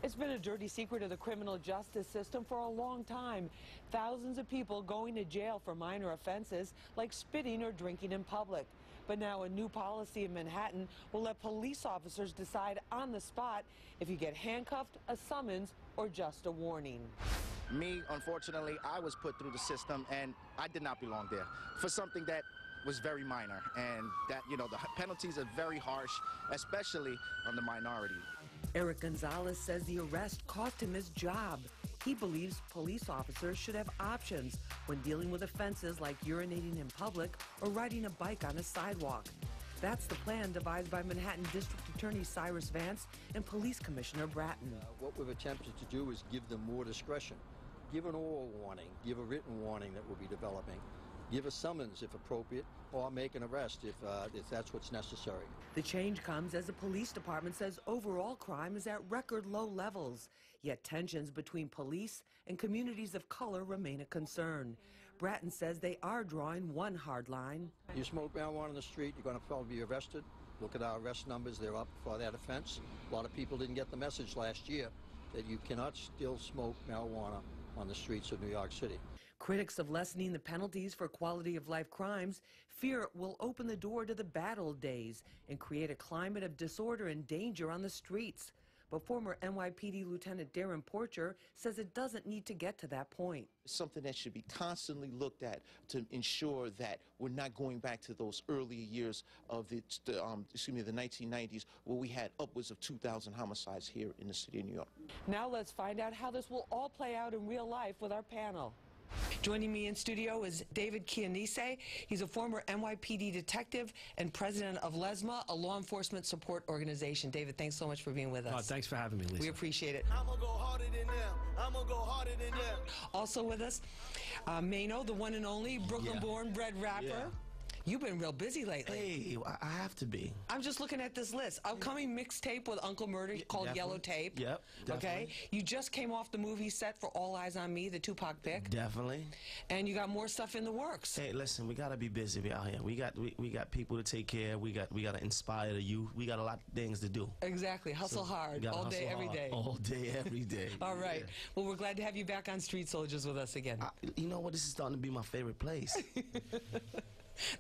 It's been a dirty secret of the criminal justice system for a long time. Thousands of people going to jail for minor offenses like spitting or drinking in public. But now a new policy in Manhattan will let police officers decide on the spot if you get handcuffed, a summons, or just a warning. Me, unfortunately, I was put through the system and I did not belong there for something that was very minor, and that, you know, the penalties are very harsh, especially on the minority. Eric Gonzalez says the arrest cost him his job. He believes police officers should have options when dealing with offenses like urinating in public or riding a bike on a sidewalk. That's the plan devised by Manhattan District Attorney Cyrus Vance and Police Commissioner Bratton. What we've attempted to do is give them more discretion. Give an oral warning, give a written warning that we'll be developing. Give a summons if appropriate, or make an arrest if that's what's necessary. The change comes as the police department says overall crime is at record low levels, yet tensions between police and communities of color remain a concern. Bratton says they are drawing one hard line. You smoke marijuana on the street, you're going to probably be arrested. Look at our arrest numbers, they're up for that offense. A lot of people didn't get the message last year that you cannot still smoke marijuana on the streets of New York City. Critics of lessening the penalties for quality-of-life crimes fear it will open the door to the bad old days and create a climate of disorder and danger on the streets. But former NYPD Lieutenant Darren Porcher says it doesn't need to get to that point. It's something that should be constantly looked at to ensure that we're not going back to those earlier years of the 1990s, where we had upwards of 2,000 homicides here in the city of New York. Now let's find out how this will all play out in real life with our panel. Joining me in studio is David Chianese. He's a former NYPD detective and president of LESMA, a law enforcement support organization. David, thanks so much for being with us. Oh, thanks for having me, Lisa. We appreciate it. I'm gonna go harder than them. I'm gonna go harder than them. Also with us, Manio, the one and only Brooklyn-born, bred rapper. Yeah. You've been real busy lately. Hey, I have to be. I'm just looking at this list. Upcoming mixtape with Uncle Murder called Definitely. Yellow Tape. Yep, definitely. Okay. You just came off the movie set for All Eyes on Me, the Tupac pick. Definitely. And you got more stuff in the works. Hey, listen, we gotta be busy out here. We got people to take care of. We gotta inspire the youth. We got a lot of things to do. Exactly. Hustle hard all day, every day. All day, every day. All right. Yeah. Well, we're glad to have you back on Street Soldiers with us again. You know what? This is starting to be my favorite place.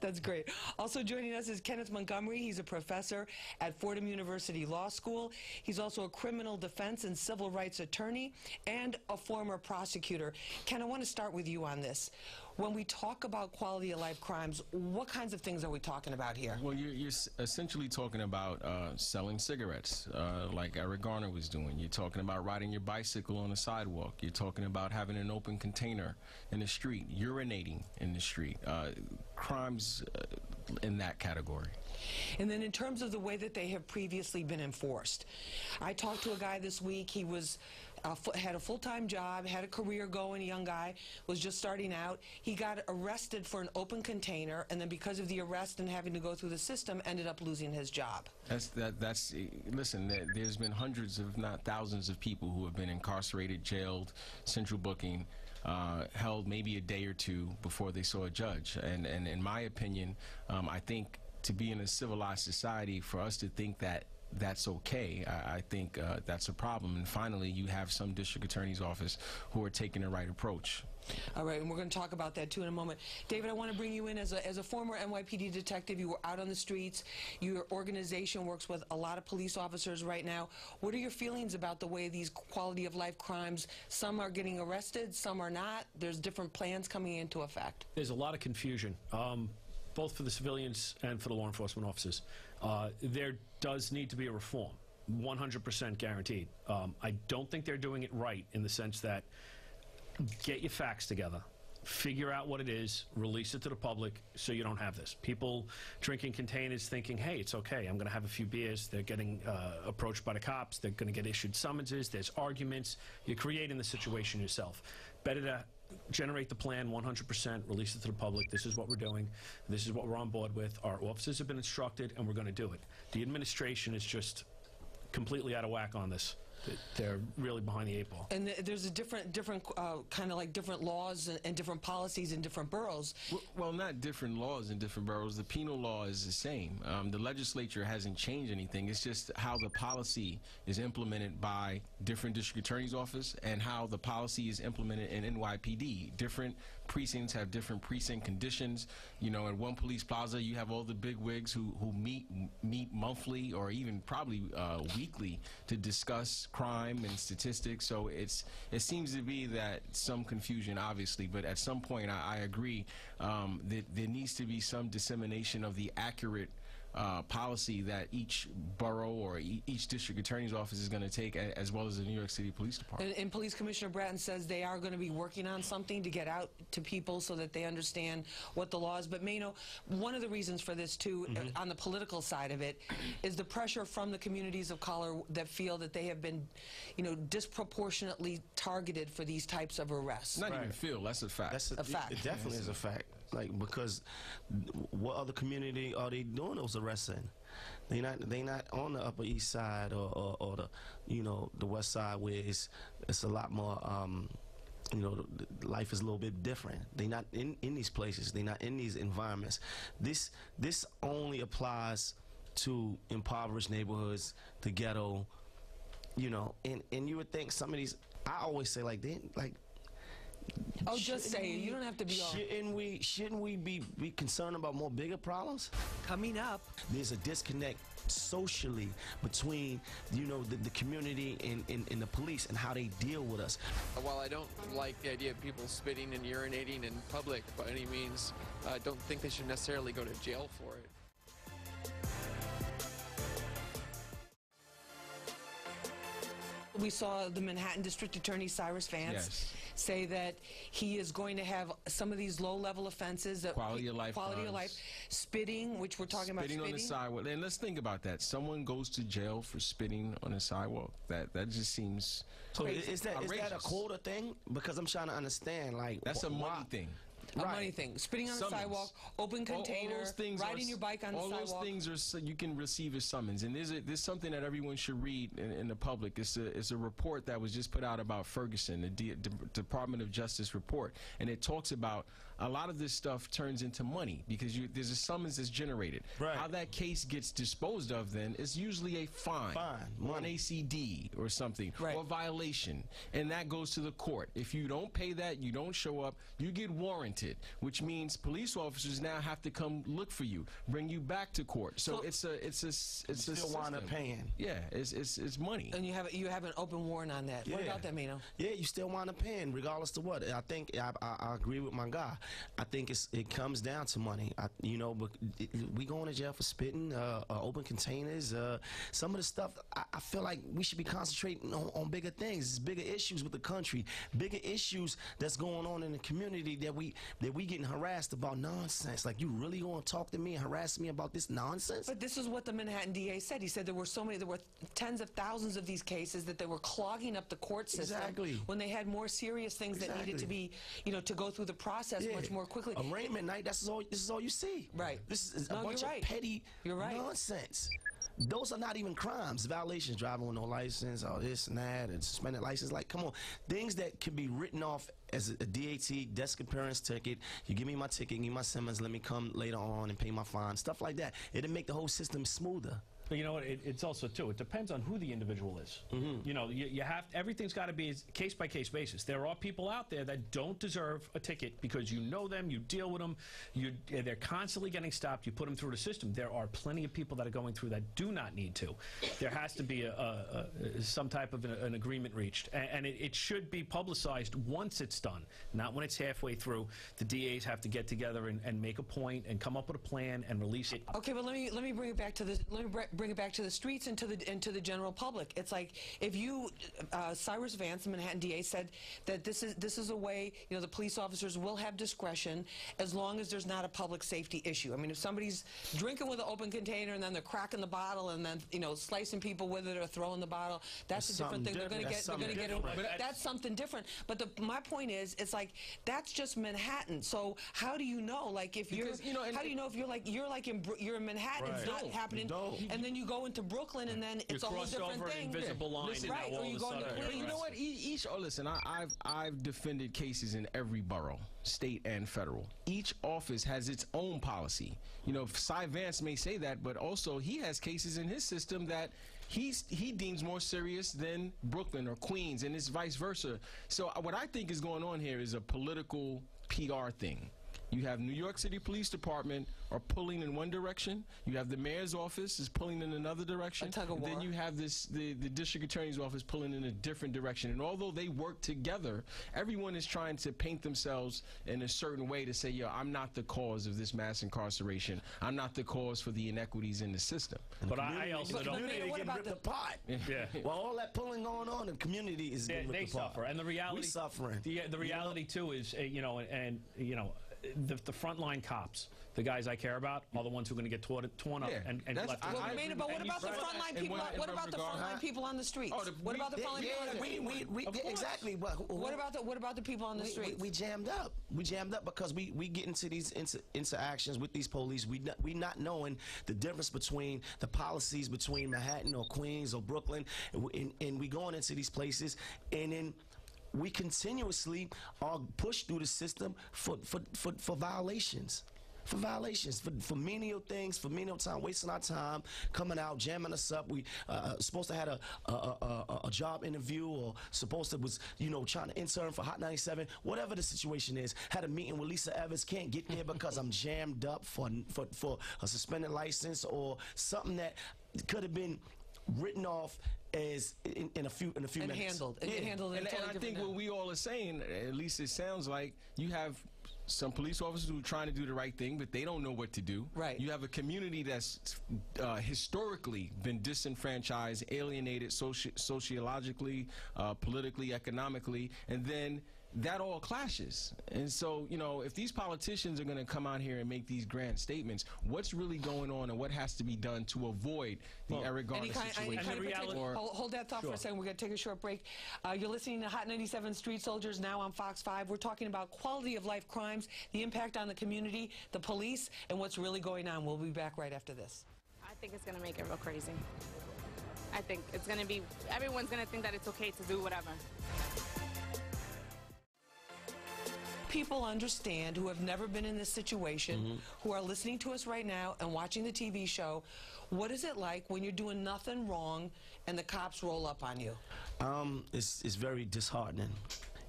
That's great. Also joining us is Kenneth Montgomery. He's a professor at Fordham University Law School. He's also a criminal defense and civil rights attorney and a former prosecutor. Ken, I want to start with you on this. When we talk about quality of life crimes, what kinds of things are we talking about here? Well, you're essentially talking about selling cigarettes, like Eric Garner was doing. You're talking about riding your bicycle on the sidewalk. You're talking about having an open container in the street, urinating in the street. Crimes in that category. And then in terms of the way that they have previously been enforced, I talked to a guy this week. He was had a full-time job, had a career going, a young guy, was just starting out. He got arrested for an open container, and then because of the arrest and having to go through the system, ended up losing his job. Listen, there's been hundreds, if not thousands, of people who have been incarcerated, jailed, central booking, held maybe a day or two before they saw a judge. And in my opinion, I think to be in a civilized society, for us to think that that's okay, I think that's a problem. And finally, you have some district attorney's office who are taking the right approach. All right, and we're going to talk about that too in a moment. David, I want to bring you in as a former NYPD detective. You were out on the streets. Your organization works with a lot of police officers right now. What are your feelings about the way these quality of life crimes, some are getting arrested, some are not? There's different plans coming into effect. There's a lot of confusion. Both for the civilians and for the law enforcement officers. There does need to be a reform, 100% guaranteed. I don't think they're doing it right in the sense that get your facts together, figure out what it is, release it to the public so you don't have this. People drinking containers thinking, hey, it's okay, I'm going to have a few beers. They're getting approached by the cops. They're going to get issued summonses. There's arguments. You're creating the situation yourself. Better to generate the plan 100%, release it to the public. This is what we're doing. This is what we're on board with. Our officers have been instructed, and we're going to do it. The administration is just completely out of whack on this. they're really behind the 8 ball. And there's a different kind of like different laws and different policies in different boroughs. Well, not different laws in different boroughs. The penal law is the same. The legislature hasn't changed anything. It's just how the policy is implemented by different district attorney's office and how the policy is implemented in NYPD. Different precincts have different precinct conditions. You know, at one police plaza, you have all the big wigs who meet monthly or even probably weekly to discuss crime and statistics. So it seems to be that some confusion, obviously, but at some point I agree that there needs to be some dissemination of the accurate policy that each borough or each district attorney's office is going to take, as well as the New York City Police Department. And Police Commissioner Bratton says they are going to be working on something to get out to people so that they understand what the law is. But Manio, one of the reasons for this too, on the political side of it, is the pressure from the communities of color that feel that they have been, you know, disproportionately targeted for these types of arrests. Not even feel, that's a fact. A fact. It definitely is a fact. Like, because what other community are they doing those arrests in? They not on the Upper East Side or the, you know, the West Side, where it's a lot more you know, life is a little bit different. They're not in these places. They're not in these environments. This only applies to impoverished neighborhoods, the ghetto, you know, and you would think some of these, I always say, like, Oh, just say it. You don't have to be all. Shouldn't we be concerned about more bigger problems? Coming up, there's a disconnect socially between, you know, the community and the police and how they deal with us. While I don't like the idea of people spitting and urinating in public by any means, I don't think they should necessarily go to jail for it. we saw the Manhattan District Attorney Cyrus Vance say that he is going to have some of these low-level offenses, that quality of life, spitting, which we're talking about spitting on the sidewalk. And let's think about that. Someone goes to jail for spitting on a sidewalk. That just seems. So is that a quota thing? Because I'm trying to understand. Like, that's a money thing. A money thing. Spitting on the sidewalk, open container, riding your bike on the sidewalk. All those things are you can receive a summons. And there's something that everyone should read in the public. It's a report that was just put out about Ferguson, the Department of Justice report. And it talks about a lot of this stuff turns into money because there's a summons that's generated. Right. How that case gets disposed of then is usually a fine or an ACD or something, or a violation. And that goes to the court. If you don't pay that, you don't show up, you get warranted, which means police officers now have to come look for you, bring you back to court. So it's a still wind up paying. Yeah, it's money. And you have an open warrant on that. What about that, Manio? Yeah, you still wind up paying regardless to what. I think I agree with my guy. I think it comes down to money. You know, but we going to jail for spitting, open containers, some of the stuff. I feel like we should be concentrating on bigger things. It's bigger issues with the country, bigger issues that's going on in the community that we getting harassed about nonsense. Like, you really going to talk to me and harass me about this nonsense? But this is what the Manhattan DA said. He said there were tens of thousands of these cases that they were clogging up the court system when they had more serious things that needed to be, you know, to go through the process much more quickly. Arraignment night, this is all you see. Right. This is a bunch of petty nonsense. Those are not even crimes. Violations, driving with no license, all this and that, and suspended license. Like, come on. Things that can be written off as a DAT, desk appearance ticket. You give me my ticket, give me my summons, let me come later on and pay my fine. Stuff like that. It'll make the whole system smoother. But you know what? It's also, too, it depends on who the individual is. You know, you have everything's got to be case-by-case basis. There are people out there that don't deserve a ticket because you know them, you deal with them, they're constantly getting stopped, you put them through the system. There are plenty of people that are going through that do not need to. There has to be some type of an agreement reached, and it should be publicized once it's done, not when it's halfway through. The DAs have to get together and make a point and come up with a plan and release it. Okay, but let me bring it back to the bring it back to the streets and to the general public. It's like, if you Cyrus Vance, the Manhattan DA, said that this is a way, you know, the police officers will have discretion as long as there's not a public safety issue. I mean, if somebody's drinking with an open container and then they're cracking the bottle and then, you know, slicing people with it or throwing the bottle, that's a different thing. They're going to get that's something different. But my point is, it's like, that's just Manhattan. So how do you know, like, if you're, how do you know if you're in Manhattan, it's not happening, and then you go into Brooklyn, and then it's a whole different over thing. an invisible line, Listen, and right, now or all you of a go into sudden, Queens. You know what? Listen, I've defended cases in every borough, state and federal. Each office has its own policy. You know, Cy Vance may say that, but also he has cases in his system that he deems more serious than Brooklyn or Queens, and it's vice versa. So what I think is going on here is a political PR thing. You have New York City Police Department are pulling in one direction. You have the mayor's office is pulling in another direction. A tug of war. Then you have the district attorney's office pulling in a different direction. And although they work together, everyone is trying to paint themselves in a certain way to say, yo, I'm not the cause of this mass incarceration. I'm not the cause for the inequities in the system. But I also don't. Manio, what about the apart? Yeah. Well, all that pulling going on, the community is getting They ripped apart. suffer, and the reality. We suffering. The reality too is, the frontline cops, the guys I care about, are the ones who are going to get torn up and left. But what about the frontline people? What about the frontline people on the streets? What about the frontline people? Exactly. What about the people on the streets? We jammed up. We jammed up because we get into these interactions with these police. We not knowing the difference between the policies between Manhattan or Queens or Brooklyn, and we going into these places, and then we continuously are pushed through the system for violations. For violations, for menial things, for menial time, wasting our time, coming out, jamming us up. We supposed to have a job interview, or supposed to was trying to intern for Hot 97, whatever the situation is. Had a meeting with Lisa Evans, can't get there because I'm jammed up for a suspended license or something that could have been written off as in a few minutes. Handled. And handled in a totally and I think different what we all are saying, at least it sounds like, you have some police officers who are trying to do the right thing, but they don't know what to do. Right. You have a community that's historically been disenfranchised, alienated sociologically, politically, economically, and then that all clashes. And so, if these politicians are going to come out here and make these grand statements, what's really going on and what has to be done to avoid the Eric Garner situation? Hold that thought for a second. We're going to take a short break. You're listening to Hot 97 Street Soldiers, now on Fox 5. We're talking about quality of life crimes, the impact on the community, the police, and what's really going on. We'll be back right after this. I think it's going to make it real crazy. I think it's going to be, everyone's going to think that it's okay to do whatever. People understand who have never been in this situation, who are listening to us right now and watching the TV show. What is it like when you're doing nothing wrong and the cops roll up on you? It's very disheartening.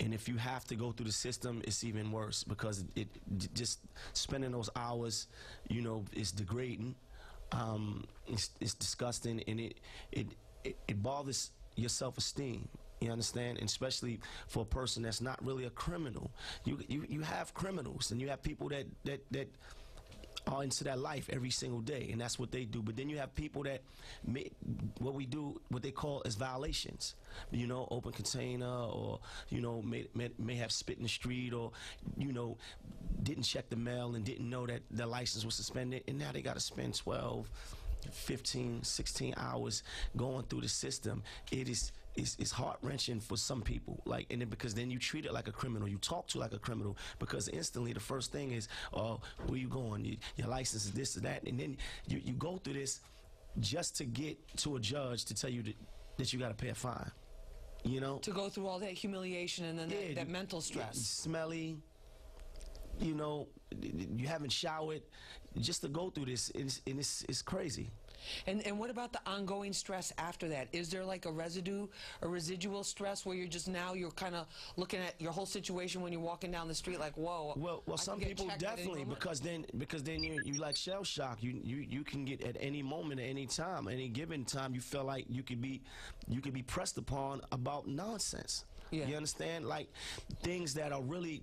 And if you have to go through the system, it's even worse, because it just spending those hours, is degrading. It's disgusting, and it bothers your self-esteem. You understand? And especially for a person that's not really a criminal. You have criminals, and you have people that are into that life every single day, and that's what they do. But then you have people that what they call as violations. Open container, or may have spit in the street, or didn't check the mail and didn't know that their license was suspended, and now they got to spend 12, 15, 16 hours going through the system. It's heart-wrenching for some people, because then you treat it like a criminal, you talk to like a criminal, because instantly the first thing is, oh, where you going, your license is this or that, and then you go through this just to get to a judge to tell you that you got to pay a fine, to go through all that humiliation and then that mental stress. Smelly, you haven't showered, just to go through this, and it's crazy. And what about the ongoing stress after that? Is there like a residual stress where you're kind of looking at your whole situation when you're walking down the street like, whoa? Well, some people definitely, because then you like shell shock. You can get at any moment, at any time, any given time, you feel like you could be pressed upon about nonsense. Yeah. You understand? Like things that are really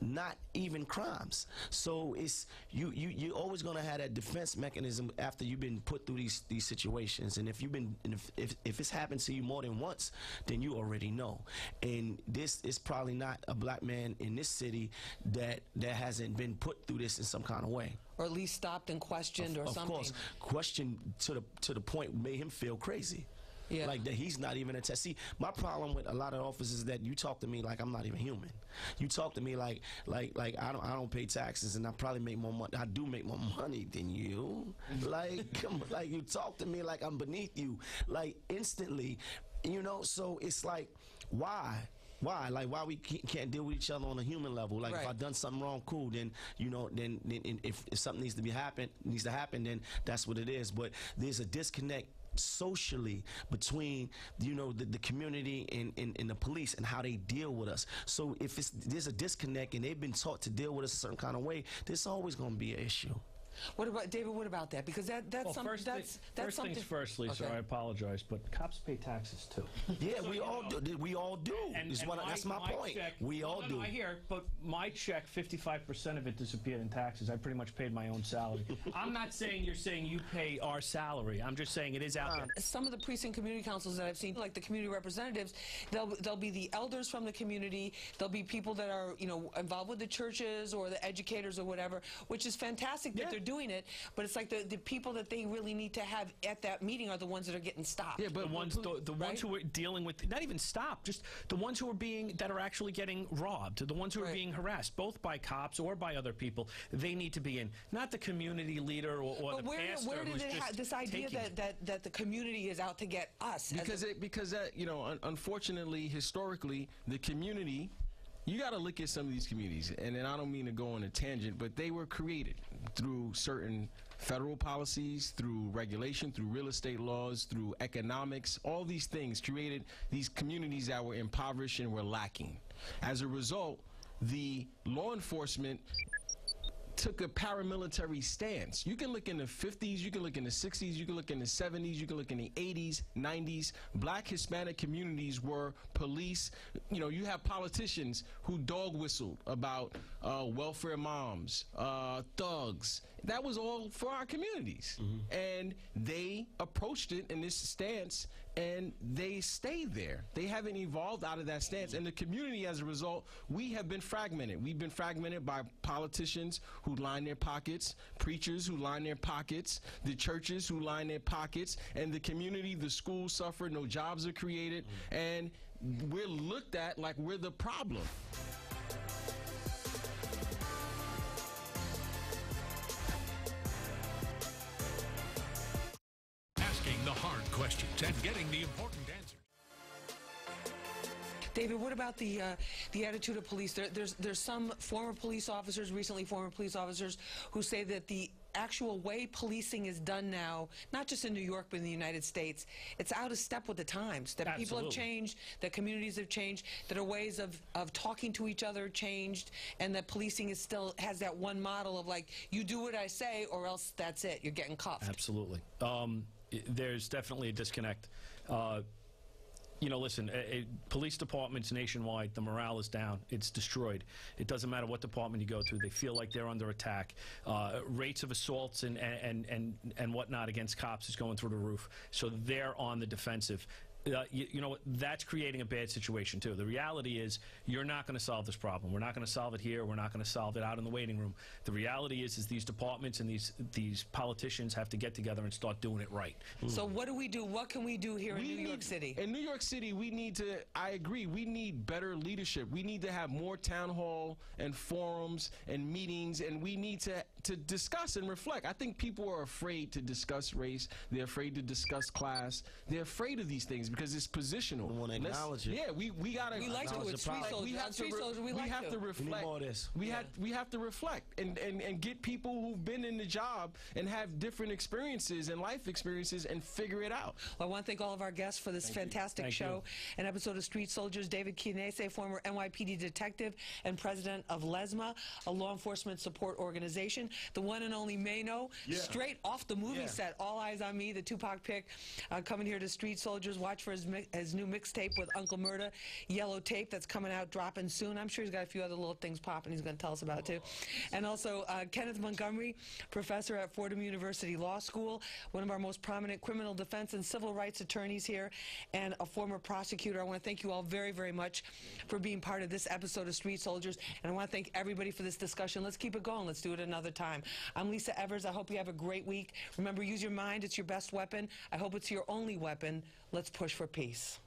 not even crimes. So it's you're always gonna have that defense mechanism after you've been put through these situations. And if it's happened to you more than once, then you already know. And this is probably not a black man in this city that hasn't been put through this in some kind of way, or at least stopped and questioned, or something. Of course, questioned to the point made him feel crazy. Yeah. Like that he's not even a test. See, my problem with a lot of officers is that you talk to me like I'm not even human. You talk to me like I don't pay taxes, and I probably make more money. I do make more money than you. Like you talk to me like I'm beneath you, like instantly, you know. So it's like, why? Like, why we can't deal with each other on a human level? Like, right. if I've done something wrong, cool. Then, you know, then if something needs to happen, then that's what it is. But there's a disconnect socially between, you know, the community and the police and how they deal with us. So if there's a disconnect and they've been taught to deal with us a certain kind of way, there's always going to be an issue. What about David? What about that? Because that's well, something. That's something. Things first, Lisa. Okay. I apologize, but cops pay taxes too. Yeah, so, we all do. We all do. That's my point. Check, we all do. I hear, but my check, 55% of it disappeared in taxes. I pretty much paid my own salary. I'm not saying you're saying you pay our salary. I'm just saying it is out there. Some of the precinct community councils that I've seen, like the community representatives, they'll be the elders from the community. There'll be people that are, you know, involved with the churches or the educators or whatever, which is fantastic that they're doing it. But it's like the people that they really need to have at that meeting are the ones that are getting stopped. Yeah, but the ones who are dealing with, not even stopped, just the ones who are that are actually getting robbed, the ones who are being harassed, both by cops or by other people, they need to be in. Not the community leader or the pastor. Where did it this idea that the community is out to get us? Because you know, unfortunately, historically, the community. You got to look at some of these communities, and I don't mean to go on a tangent, but they were created through certain federal policies, through regulation, through real estate laws, through economics. All these things created these communities that were impoverished and were lacking. As a result, the law enforcement took a paramilitary stance. You can look in the 50s, you can look in the 60s, you can look in the 70s, you can look in the 80s, 90s. Black Hispanic communities were police. You know, you have politicians who dog whistled about welfare moms, thugs. That was all for our communities. And they approached it in this stance, and they stayed there. They haven't evolved out of that stance. And the community, as a result, we have been fragmented. We've been fragmented by politicians who line their pockets, preachers who line their pockets, the churches who line their pockets, and the community, the schools suffer, no jobs are created, and we're looked at like we're the problem. The hard questions and getting the important answers. David, what about the attitude of police? There's some former police officers, recently former police officers, who say that the actual way policing is done now, not just in New York but in the United States, it's out of step with the times. That people have changed, that communities have changed, that our ways of talking to each other changed, and that policing is still has that one model of like, you do what I say or else that's it, you're getting cuffed. Absolutely. There's definitely a disconnect. You know, listen, police departments nationwide, the morale is down. It's destroyed. It doesn't matter what department you go to. They feel like they're under attack. Rates of assaults and whatnot against cops is going through the roof. So they're on the defensive. You know, that's creating a bad situation, too. The reality is you're not going to solve this problem. We're not going to solve it here. We're not going to solve it out in the waiting room. The reality is these departments and these politicians have to get together and start doing it right. So what do we do? What can we do here in New York City? In New York City, we need to, I agree, we need better leadership. We need to have more town hall and forums and meetings, and we need to discuss and reflect. I think people are afraid to discuss race. They're afraid to discuss class. They're afraid of these things because it's positional. We want to acknowledge it. Yeah, we gotta. We like to. It's street soldiers. We have to reflect. We need more of this. We have to reflect and get people who've been in the job and have different experiences and life experiences and figure it out. Well, I want to thank all of our guests for this fantastic show. An episode of Street Soldiers. David Chianese, former NYPD detective and president of LESMA, a law enforcement support organization. The one and only Manio, straight off the movie set. All Eyes on Me, the Tupac pick, coming here to Street Soldiers. Watch for his new mixtape with Uncle Murda, Yellow Tape, that's coming out, dropping soon. I'm sure he's got a few other little things popping he's going to tell us about, too. And also Kenneth Montgomery, professor at Fordham University Law School, one of our most prominent criminal defense and civil rights attorneys here, and a former prosecutor. I want to thank you all very, very much for being part of this episode of Street Soldiers, and I want to thank everybody for this discussion. Let's keep it going. Let's do it another time. time. I'm Lisa Evers. I hope you have a great week. Remember, use your mind. It's your best weapon. I hope it's your only weapon. Let's push for peace.